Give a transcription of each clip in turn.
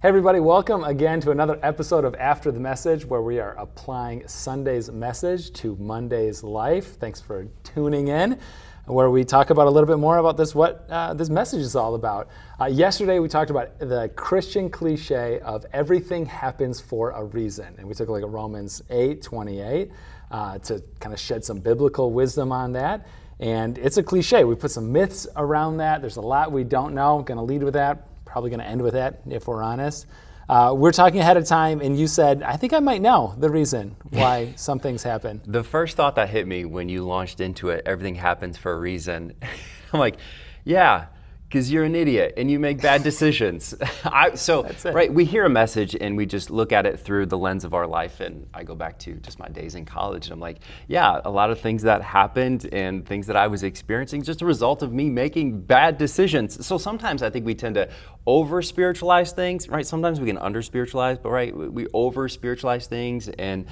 Hey everybody, welcome again to another episode of After the Message, where we are applying Sunday's message to Monday's life. Thanks for tuning in, where we talk about a little bit more about what this message is all about. Yesterday we talked about the Christian cliche of everything happens for a reason, and we took a Romans 8:28 to kind of shed some biblical wisdom on that. And it's a cliche. We put some myths around that. There's a lot we don't know. I'm going to lead with that. Probably going to end with that, if we're honest. We're talking ahead of time, and you said, I think I might know the reason why some things happen. The first thought that hit me when you launched into it, everything happens for a reason. I'm like, yeah, because you're an idiot and you make bad decisions. Right, we hear a message and we just look at it through the lens of our life. And I go back to just my days in college and I'm like, yeah, a lot of things that happened and things that I was experiencing, just a result of me making bad decisions. So sometimes I think we tend to over-spiritualize things, right? Sometimes we can under-spiritualize, but right, we over-spiritualize things and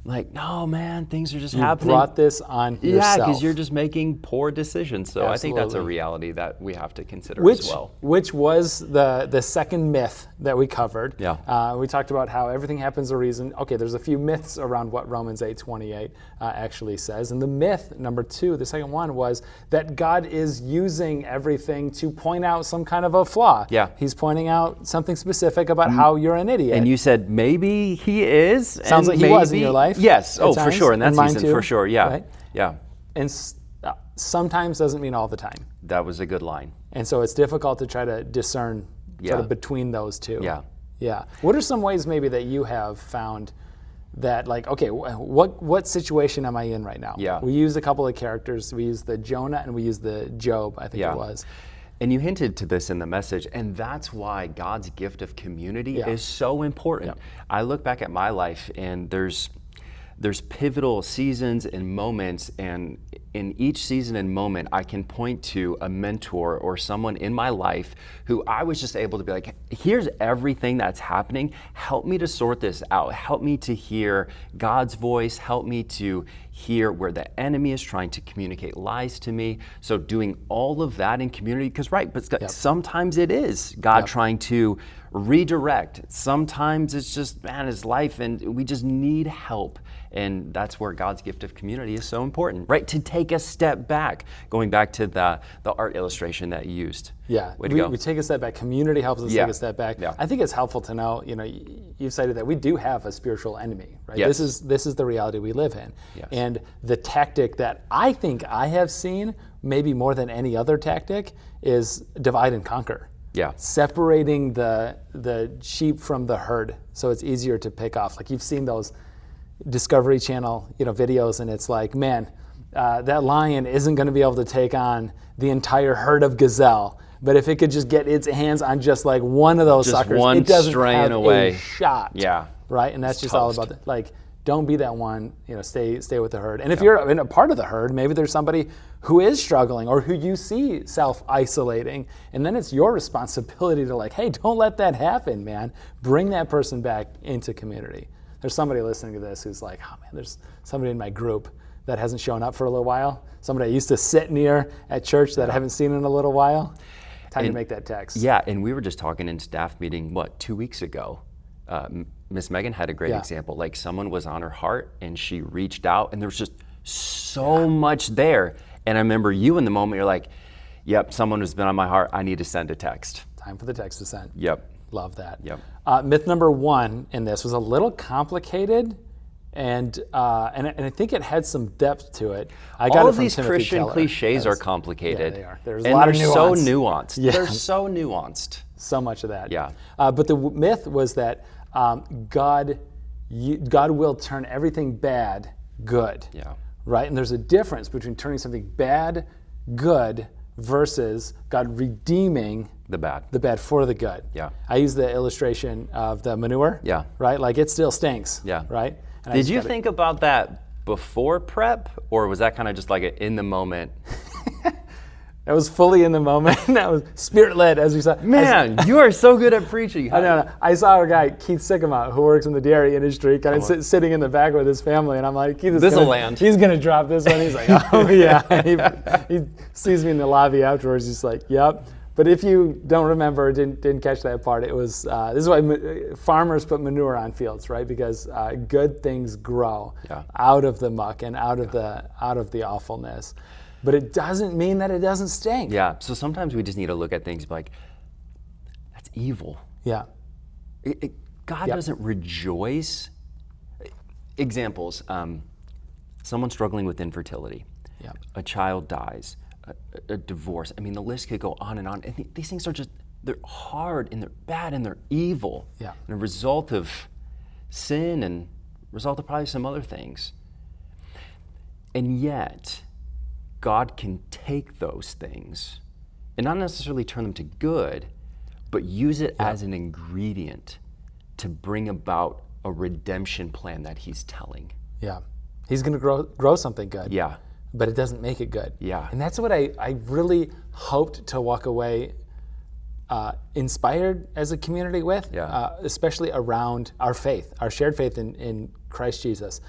like, no, man, things are just happening. You brought this on yourself. Yeah, because you're just making poor decisions. So Absolutely. I think that's a reality that we have to consider as well. Which was the second myth that we covered. Yeah. We talked about how everything happens a reason. Okay, there's a few myths around what Romans 8:28 actually says. And the myth, number two, the second one, was that God is using everything to point out some kind of a flaw. Yeah. He's pointing out something specific about how you're an idiot. And you said maybe he is. Sounds like he was in your life. Yes. Oh, for times, sure. In that season, too, for sure. Yeah. Right? Yeah. And sometimes doesn't mean all the time. That was a good line. And so it's difficult to try to discern sort of between those two. Yeah. Yeah. What are some ways maybe that you have found that, like, okay, what situation am I in right now? Yeah. We used a couple of characters. We used the Jonah and we used the Job, I think it was. And you hinted to this in the message, and that's why God's gift of community is so important. Yeah. I look back at my life, and there's pivotal seasons and moments, and in each season and moment, I can point to a mentor or someone in my life who I was just able to be like, here's everything that's happening. Help me to sort this out. Help me to hear God's voice. Help me to hear where the enemy is trying to communicate lies to me. So doing all of that in community, because sometimes it is God trying to redirect. Sometimes it's just, man, it's life and we just need help. And that's where God's gift of community is so important, right? To take a step back, going back to the art illustration that you used. Yeah, we take a step back. Community helps us take a step back. Yeah. I think it's helpful to know, you cited that we do have a spiritual enemy, right? Yes. This is the reality we live in. Yes. And the tactic that I think I have seen, maybe more than any other tactic, is divide and conquer. Yeah. Separating the sheep from the herd so it's easier to pick off. Like you've seen those Discovery Channel videos, and it's like, man, that lion isn't going to be able to take on the entire herd of gazelle. But if it could just get its hands on just like one of those suckers, it doesn't have a shot. Yeah. Right? And that's just all about it. Like, don't be that one, stay with the herd. And if you're in a part of the herd, maybe there's somebody who is struggling or who you see self-isolating, and then it's your responsibility to like, hey, don't let that happen, man. Bring that person back into community. There's somebody listening to this who's like, oh man, there's somebody in my group that hasn't shown up for a little while. Somebody I used to sit near at church that I haven't seen in a little while. Time to make that text. Yeah, and we were just talking in staff meeting, 2 weeks ago. Miss Megan had a great example. Like someone was on her heart and she reached out and there was just so much there. And I remember you in the moment, you're like, yep, someone has been on my heart. I need to send a text. Time for the text to send. Yep. Love that. Yep. Myth number one in this was a little complicated, and I think it had some depth to it. All of these Christian cliches are complicated. Yeah, they are. There's a lot of nuance. So nuanced. Yeah. They're so nuanced. So much of that. Yeah. But the myth was that God will turn everything bad good. Yeah. Right? And there's a difference between turning something bad good versus God redeeming the bad for the good. Yeah. I use the illustration of the manure. Yeah. Right? Like it still stinks. Yeah. Right? And Did you think about that before prep, or was that kind of just like an in the moment? That was fully in the moment. That was spirit-led, as we saw. Man, you are so good at preaching. I know. I saw a guy, Keith Sycamore, who works in the dairy industry, kind of sitting in the back with his family, and I'm like, Keith, this will land. He's going to drop this one. He's like, oh, yeah. And he sees me in the lobby afterwards. He's like, yep. But if you don't remember, didn't catch that part, it was this is why farmers put manure on fields, right? Because good things grow out of the muck and out of the awfulness. But it doesn't mean that it doesn't stink. Yeah. So sometimes we just need to look at things like, that's evil. Yeah. God doesn't rejoice. Examples: someone struggling with infertility, a child dies. A divorce. I mean, the list could go on. And these things are they're hard and they're bad and they're evil. Yeah. And a result of sin and result of probably some other things. And yet, God can take those things and not necessarily turn them to good, but use it as an ingredient to bring about a redemption plan that he's telling. Yeah. He's going to grow something good. Yeah. But it doesn't make it good. Yeah. And that's what I really hoped to walk away inspired as a community with, especially around our faith, our shared faith in Christ Jesus,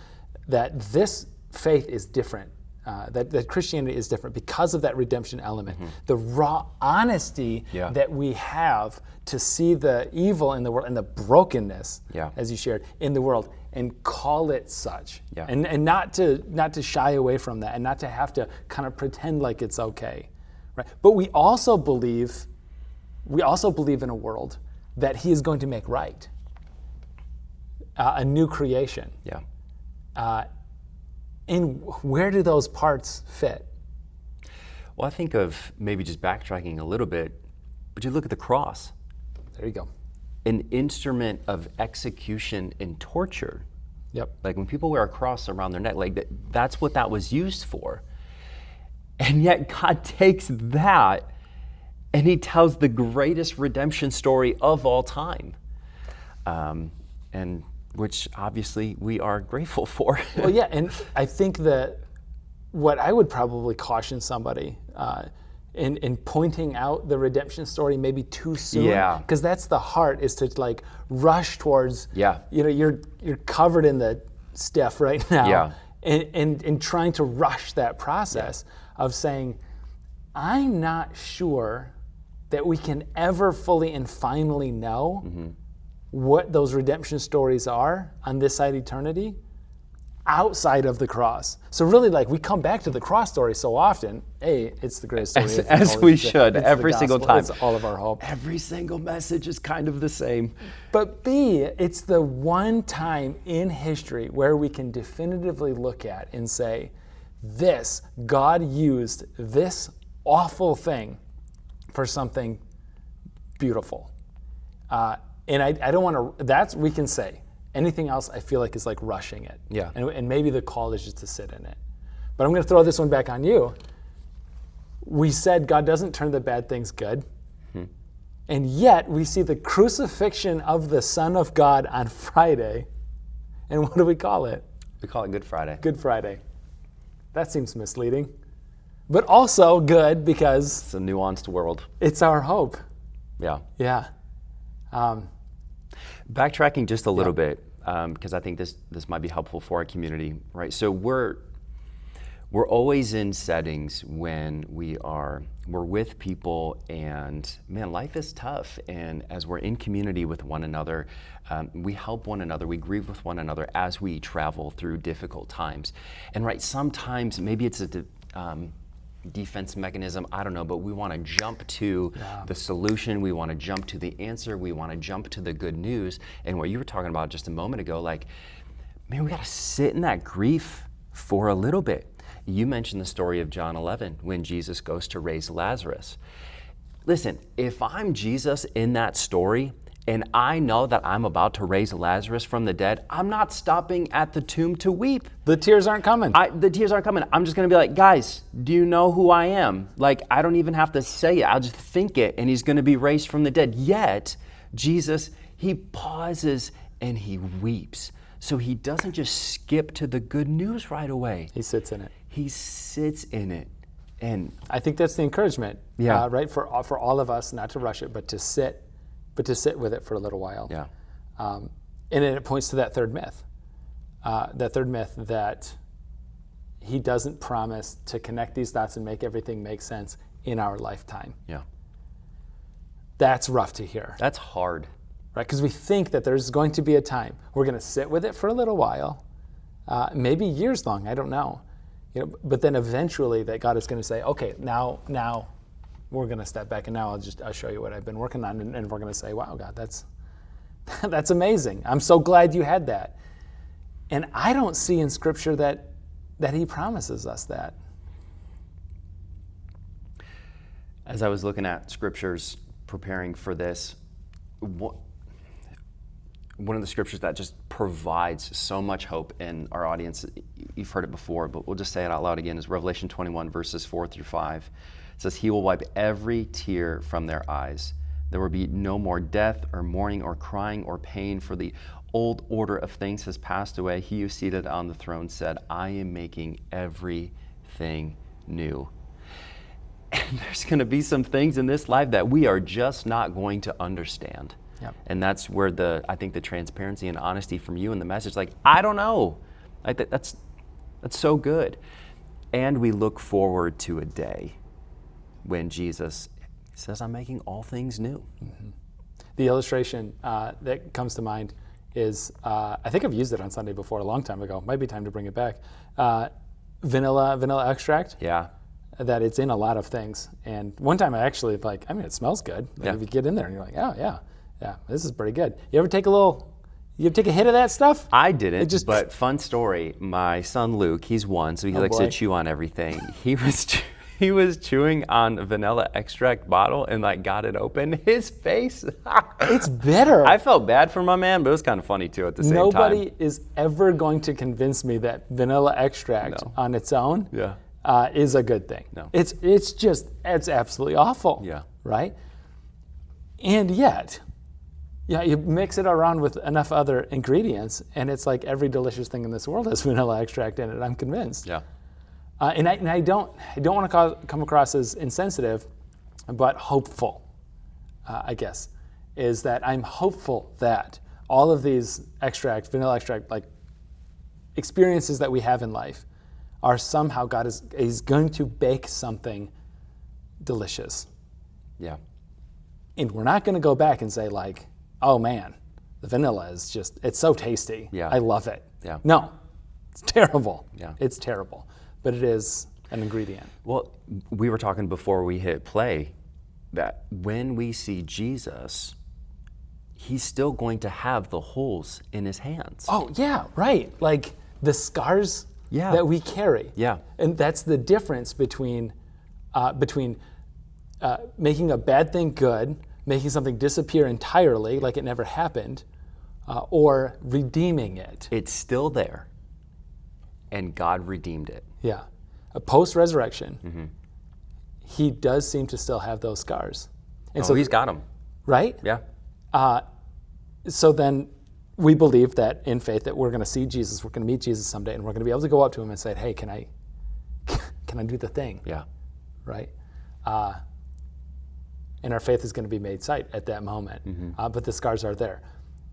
that this faith is different, that Christianity is different because of that redemption element. The raw honesty that we have to see the evil in the world and the brokenness, as you shared, in the world, and call it such, and not to shy away from that, and not to have to kind of pretend like it's okay, right? But we also believe in a world that He is going to make right, a new creation. And where do those parts fit? Well, I think of maybe just backtracking a little bit, but you look at the cross. There you go. An instrument of execution and torture. Yep. Like when people wear a cross around their neck, like that's what that was used for. And yet God takes that and He tells the greatest redemption story of all time, and which obviously we are grateful for. Well, yeah, and I think that what I would probably caution somebody in pointing out the redemption story maybe too soon, because that's the heart, is to like rush towards, you're covered in the stuff right now, and trying to rush that process of saying, I'm not sure that we can ever fully and finally know what those redemption stories are on this side of eternity outside of the cross. So really, like, we come back to the cross story so often. A, it's the greatest story. As we should, every single time. It's all of our hope. Every single message is kind of the same. But B, it's the one time in history where we can definitively look at and say, God used this awful thing for something beautiful. And I don't want to, we can say. Anything else, I feel like, is like rushing it. Yeah. And maybe the call is just to sit in it. But I'm going to throw this one back on you. We said God doesn't turn the bad things good. And yet we see the crucifixion of the Son of God on Friday. And what do we call it? We call it Good Friday. Good Friday. That seems misleading. But also good because it's a nuanced world. It's our hope. Yeah. Yeah. Backtracking just a little bit, because I think this might be helpful for our community, right? So we're always in settings when we're with people, and man, life is tough. And as we're in community with one another, we help one another, we grieve with one another as we travel through difficult times. And right, sometimes maybe it's a defense mechanism, I don't know, but we want to jump to the solution, we want to jump to the answer, we want to jump to the good news. And what you were talking about just a moment ago, like, man, we got to sit in that grief for a little bit. You mentioned the story of John 11 when Jesus goes to raise Lazarus. Listen, if I'm Jesus in that story, and I know that I'm about to raise Lazarus from the dead, I'm not stopping at the tomb to weep. The tears aren't coming. The tears aren't coming. I'm just going to be like, guys, do you know who I am? Like, I don't even have to say it. I'll just think it, and he's going to be raised from the dead. Yet, Jesus, he pauses and he weeps. So he doesn't just skip to the good news right away. He sits in it. He sits in it. And I think that's the encouragement, right? For all of us, not to rush it, but to sit with it for a little while. Yeah. And then it points to that third myth. That he doesn't promise to connect these dots and make everything make sense in our lifetime. Yeah. That's rough to hear, That's hard. right? Because we think that there's going to be a time we're going to sit with it for a little while, maybe years long, I don't know. But then eventually that God is going to say, okay, now we're going to step back, and now I'll show you what I've been working on, and we're going to say, wow, God, that's amazing. I'm so glad you had that. And I don't see in Scripture that he promises us that. As I was looking at scriptures preparing for this, one of the scriptures that just provides so much hope in our audience, you've heard it before, but we'll just say it out loud again, is Revelation 21, verses 4-5. It says, he will wipe every tear from their eyes. There will be no more death or mourning or crying or pain, for the old order of things has passed away. He who is seated on the throne said, I am making everything new. And there's going to be some things in this life that we are just not going to understand. Yep. And that's where I think the transparency and honesty from you and the message, like, I don't know. That's so good. And we look forward to a day when Jesus says, I'm making all things new. Mm-hmm. The illustration that comes to mind is, I think I've used it on Sunday before a long time ago. Might be time to bring it back. Vanilla extract. Yeah. That it's in a lot of things. And one time I actually it smells good. If you get in there and you're like, oh yeah, this is pretty good. You ever take a hit of that stuff? I didn't, but fun story. My son Luke, he's 1, so he likes to chew on everything. He was chewing on a vanilla extract bottle and got it open. His face. It's bitter. I felt bad for my man, but it was kind of funny too at the same time. Nobody is ever going to convince me that vanilla extract on its own is a good thing. No. It's absolutely awful. Yeah. Right? And yet, you mix it around with enough other ingredients, and it's like every delicious thing in this world has vanilla extract in it, I'm convinced. Yeah. And I don't want to come across as insensitive, but hopeful, I guess, is that I'm hopeful that all of these vanilla extract, experiences that we have in life are somehow God is going to bake something delicious. Yeah. And we're not going to go back and say oh man, the vanilla is it's so tasty. Yeah. I love it. Yeah. No, it's terrible. Yeah. It's terrible. But it is an ingredient. Well, we were talking before we hit play that when we see Jesus, he's still going to have the holes in his hands. Oh, yeah, right. Like the scars that we carry. Yeah. And that's the difference between making a bad thing good, making something disappear entirely like it never happened, or redeeming it. It's still there, and God redeemed it. Yeah. Post-resurrection, he does seem to still have those scars. And so he's got them. Right? Yeah. So then we believe that in faith that we're going to see Jesus, we're going to meet Jesus someday, and we're going to be able to go up to him and say, hey, can I do the thing? Yeah. Right? And our faith is going to be made sight at that moment. But the scars are there.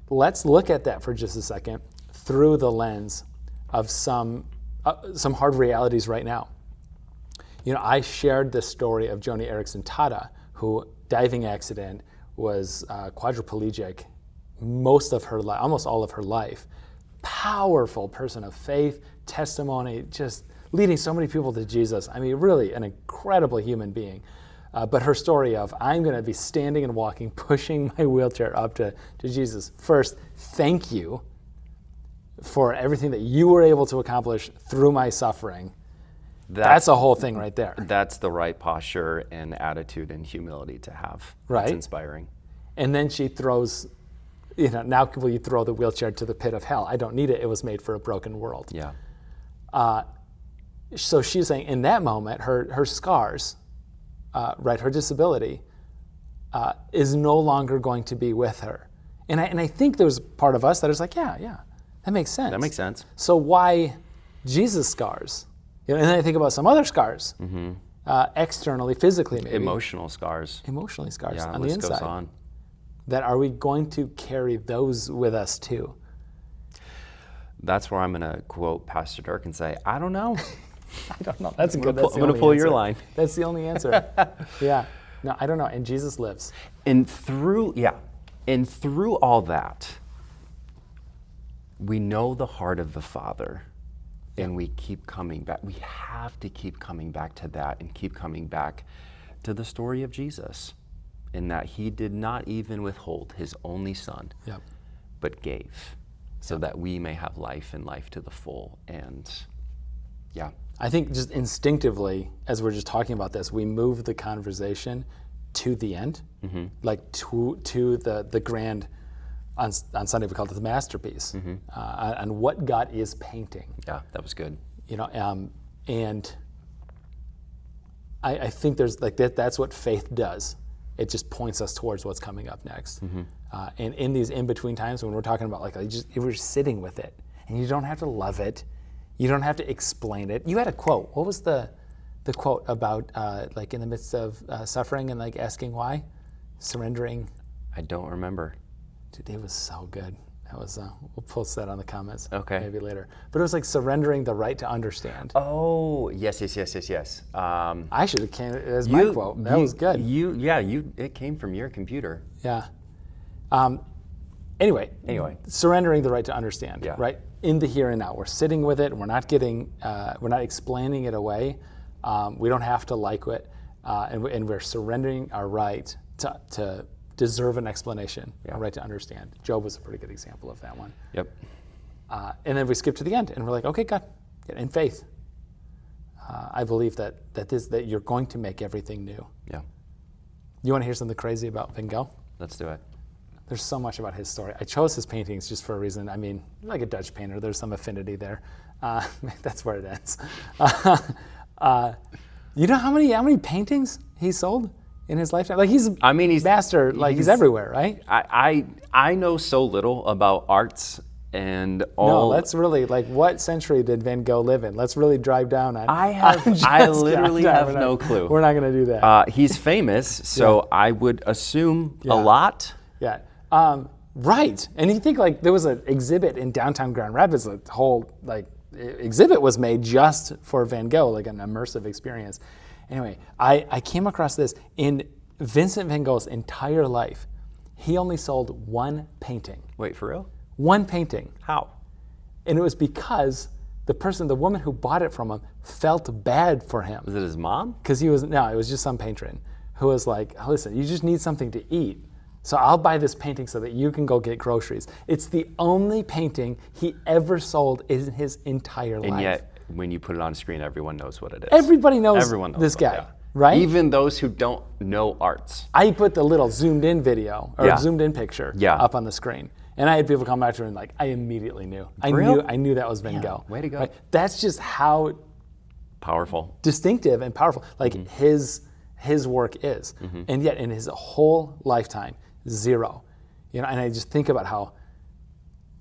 Let's look at that for just a second through the lens of some hard realities right now. I shared this story of Joni Eareckson Tada, who diving accident was quadriplegic almost all of her life. Powerful person of faith, testimony, just leading so many people to Jesus. I mean, really an incredible human being. But her story of, I'm going to be standing and walking, pushing my wheelchair up to Jesus. First, thank you for everything that you were able to accomplish through my suffering. That's a whole thing right there. That's the right posture and attitude and humility to have. Right. It's inspiring. And then she throws, now will you throw the wheelchair to the pit of hell? I don't need it. It was made for a broken world. Yeah. So she's saying in that moment, her scars, her disability, is no longer going to be with her. And I think there's part of us that is like, yeah, that makes sense. That makes sense. So why Jesus' scars? And then I think about some other scars, externally, physically maybe. Emotional scars. Emotionally scars Yeah, on the list inside. goes on. That are we going to carry those with us too? That's where I'm going to quote Pastor Dirk and say, I don't know. I don't know. That's I'm going to pull your line. That's the only answer. Yeah. No, I don't know. And Jesus lives. And through all that, we know the heart of the Father, and we keep coming back. We have to keep coming back to that and keep coming back to the story of Jesus, in that he did not even withhold his only son, Yep. but gave, so that we may have life and life to the full. And yeah. I think just instinctively, as we're just talking about this, we move the conversation to the end, like to the grand. On Sunday we called it the masterpiece, on what God is painting. Yeah, that was good. And I think there's like that's what faith does. It just points us towards what's coming up next. And in these in-between times when we're talking about like we're sitting with it, and you don't have to love it, you don't have to explain it. You had a quote. What was the quote about like in the midst of suffering and like asking why, surrendering? I don't remember. Dude, it was so good. That was we'll post that on the comments. Okay. Maybe later. But it was like surrendering the right to understand. Oh, yes. I should have came as my quote. That was good. It came from your computer. Yeah. Anyway, surrendering the right to understand. Yeah. Right in the here and now. We're sitting with it. We're not explaining it away. We don't have to like it, and we're surrendering our right to deserve an explanation, a right to understand. Job was a pretty good example of that one. Yep. And then we skip to the end, and we're like, okay, God, in faith, I believe that you're going to make everything new. Yeah. You want to hear something crazy about Van Gogh? Let's do it. There's so much about his story. I chose his paintings just for a reason. I mean, like a Dutch painter, there's some affinity there. That's where it ends. You know how many paintings he sold in his lifetime? Like he's master. Like he's everywhere, right? I know so little about arts and all. No, let's really like what century did Van Gogh live in? Let's really drive down on. I literally have no clue. We're not going to do that. He's famous, so I would assume a lot. Yeah. Right. And you think like there was an exhibit in downtown Grand Rapids. The whole like exhibit was made just for Van Gogh, like an immersive experience. Anyway, I came across this in Vincent van Gogh's entire life. He only sold one painting. Wait, for real? One painting. How? And it was because the woman who bought it from him felt bad for him. Was it his mom? Because it was just some patron who was like, listen, you just need something to eat. So I'll buy this painting so that you can go get groceries. It's the only painting he ever sold in his entire life. And yet, when you put it on screen, everyone knows what it is. Everybody knows this guy, right? Even those who don't know arts. I put the little zoomed in video or zoomed in picture up on the screen. And I had people come back to me and like, I immediately knew. I knew that was Van Gogh. Way to go. Right? That's just how powerful, distinctive and powerful like his work is. And yet in his whole lifetime, zero. And I just think about how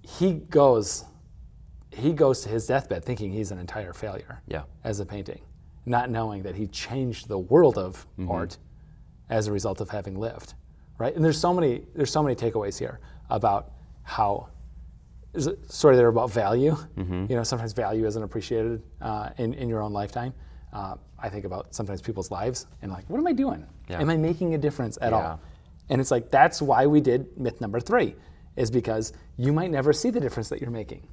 he goes to his deathbed thinking he's an entire failure as a painting, not knowing that he changed the world of art as a result of having lived, right? And there's so many takeaways here about how there's a story there about value. Sometimes value isn't appreciated in your own lifetime. I think about sometimes people's lives and like, what am I doing? Am I making a difference at all? And it's like, that's why we did myth number 3, is because you might never see the difference that you're making.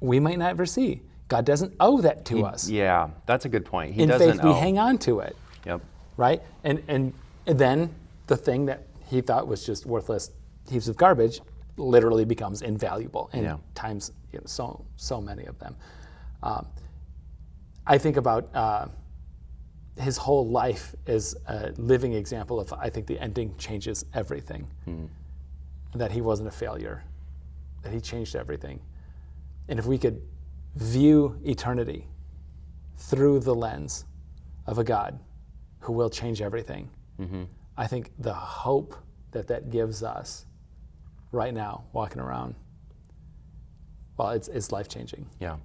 We might never see. God doesn't owe that to us. Yeah, that's a good point. He in doesn't faith, we hang on to it. Yep. Right? And then the thing that he thought was just worthless heaps of garbage literally becomes invaluable. And times so many of them. I think about his whole life is a living example of, I think the ending changes everything. That he wasn't a failure, that he changed everything. And if we could view eternity through the lens of a God who will change everything, I think the hope that gives us right now, walking around, well, it's life-changing. Yeah.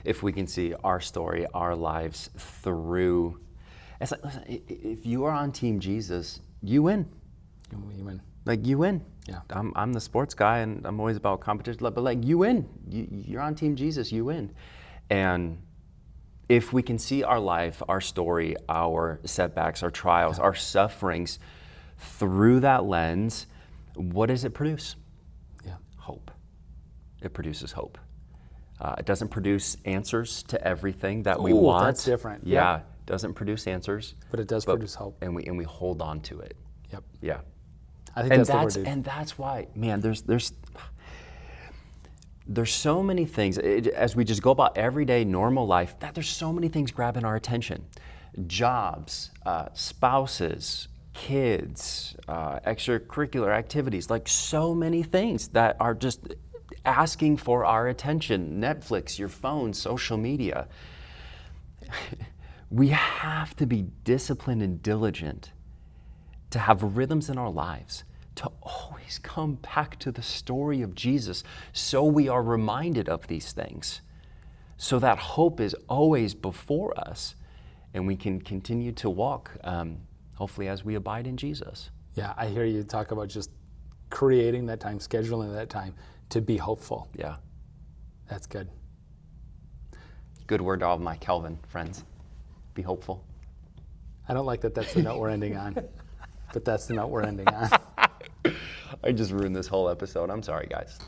If we can see our story, our lives through. It's like, listen, if you are on Team Jesus, you win. You win. Like, you win. Yeah. I'm the sports guy, and I'm always about competition, but like, you win. You're on Team Jesus, you win. And if we can see our life, our story, our setbacks, our trials, our sufferings through that lens, what does it produce? Yeah. Hope. It produces hope. It doesn't produce answers to everything that we Ooh, want. that's different. Yeah, Yep. doesn't produce answers. But it does produce hope. And we hold on to it. Yep. Yeah. I think And that's the word, dude. and that's why, man, there's so many things, as we just go about everyday normal life, that there's so many things grabbing our attention. Jobs, spouses, kids, extracurricular activities, like so many things that are just asking for our attention. Netflix, your phone, social media. We have to be disciplined and diligent to have rhythms in our lives, to always come back to the story of Jesus so we are reminded of these things, so that hope is always before us and we can continue to walk, hopefully, as we abide in Jesus. Yeah, I hear you talk about just creating that time, scheduling that time to be hopeful. Yeah. That's good. Good word to all my Calvin friends. Be hopeful. I don't like that that's the note we're ending on, but that's the note we're ending on. I just ruined this whole episode. I'm sorry, guys.